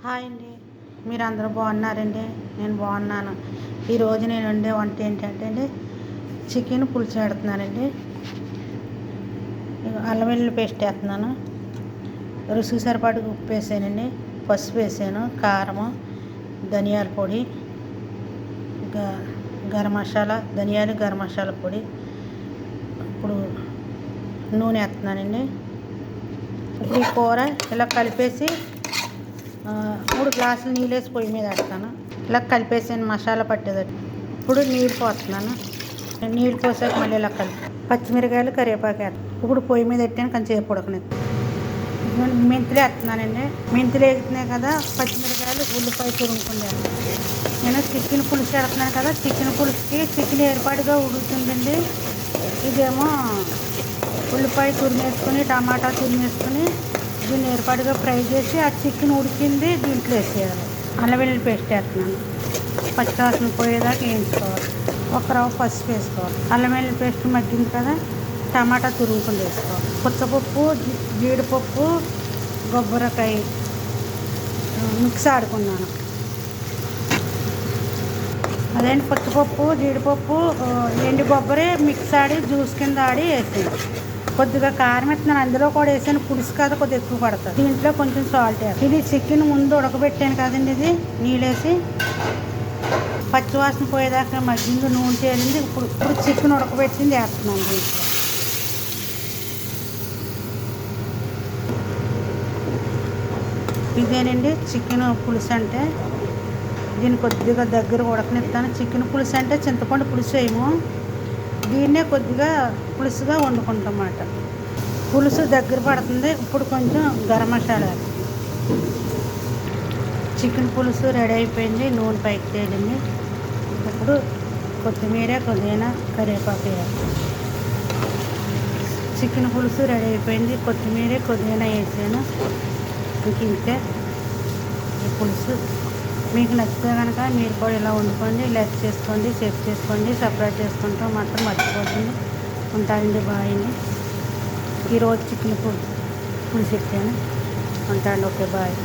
Hi అండి. మీరు అందరూ బాగున్నారండి? నేను బాగున్నాను. ఈరోజు నేను వండే వంట ఏంటంటే అండి, చికెన్ పులుసు పెడుతున్నానండి. అల్లం వెల్లుల్లి పేస్ట్ వేస్తున్నాను. రుచికి సరిపడగా ఉప్పు వేసానండి, పసుపు వేసాను, కారము, ధనియాల పొడి, గరం మసాలా, ధనియాలు గరం మసాలా పొడి. ఇప్పుడు నూనె వేస్తున్నానండి. ఇప్పుడు ఈ కూర ఇలా కలిపేసి 3 గ్లాసులు నీళ్ళు వేసి పొయ్యి మీద పెడతాను. ఇలా కలిపేసాను మసాలా పట్టేదట్టు. ఇప్పుడు నీళ్ళు పోస్తున్నాను. నీళ్ళు పోసాక మళ్ళీ ఇలా కలిపి పచ్చిమిరకాయలు కరివేపాకు వేస్తాను. ఇప్పుడు పొయ్యి మీద పెట్టాను, కొంచెం సేపు ఉడకనిస్తాను. మెంతులు వేస్తున్నానండి. మెంతులు వేస్తున్నాయి కదా, పచ్చిమిరకాయలు, ఉల్లిపాయ తురుముకుంటాను. నేను చికెన్ పులుసు వేస్తున్నాను కదా, చికెన్ పులుసుకి చికెన్ ఏర్పాటుగా ఉడుకుతుందండి. ఇదేమో ఉల్లిపాయ తురిమేసుకొని, టమాటా తురిమేసుకొని దీన్ని ఏర్పాటుగా ఫ్రై చేసి ఆ చికెన్ ఉడికింది దీంట్లో వేసేయాలి. అల్లం వెల్లుల్లి పేస్ట్ వేస్తున్నాను. పచ్చివాసన పోయేదాకా వేయించుకోవాలి. ఒక రవ్వ పసుపు వేసుకోవాలి. అల్లం వెల్లుల్లి పేస్ట్ మగ్గింది కదా, టమాటా తురుముకొని వేసుకోవాలి. పుచ్చపప్పు, జీడిపప్పు, కొబ్బరికాయ మిక్స్ ఆడుకున్నాను. అదేంటి పుచ్చపప్పు, జీడిపప్పు, ఎండు కొబ్బరి మిక్స్ ఆడి జ్యూస్ కింద ఆడి వేసాను. కొద్దిగా కారం వేస్తున్నాను, అందులో కూడా వేసాను. పులుసు కదా కొద్దిగా ఎక్కువ పడుతుంది. దీంట్లో కొంచెం సాల్ట్ వేస్తాను. ఇది చికెన్ ముందు ఉడకబెట్టాను కదండి, ఇది నీళ్ళేసి పచ్చివాసన పోయేదాకా మగ్గింది, నూనె తేలింది. ఇప్పుడు చికెన్ ఉడకబెట్టింది వేస్తున్నాను దీంట్లో. ఇదేనండి చికెన్ పులుసు అంటే. దీన్ని కొద్దిగా దగ్గర ఉడకనిస్తాను. చికెన్ పులుసు అంటే చింతపండు పులుసు వేయము, దీన్నే కొద్దిగా పులుసుగా వండుకుంటామన్నమాట. పులుసు దగ్గర పడుతుంది. ఇప్పుడు కొంచెం గరం మసాలా. చికెన్ పులుసు రెడీ అయిపోయింది, నూనె పైకి తేలింది. ఇప్పుడు కొత్తిమీర, పుదీనా, కరివేపాకు వేయాలి. చికెన్ పులుసు రెడీ అయిపోయింది, కొత్తిమీర, పుదీనా వేసాను. ఇంతే ఈ పులుసు. మీకు నచ్చితే కనుక మీరు కూడా ఇలా వండుకోండి, లైక్ చేసుకోండి, షేర్ చేసుకోండి, సబ్స్క్రైబ్ చేసుకుంటాం మాత్రం మర్చిపోతుంది. ఉంటానండి, బాయ్ అండి. ఈరోజు చికెన్ పులుసు పెట్టాను. ఉంటాను, ఓకే, బాయ్.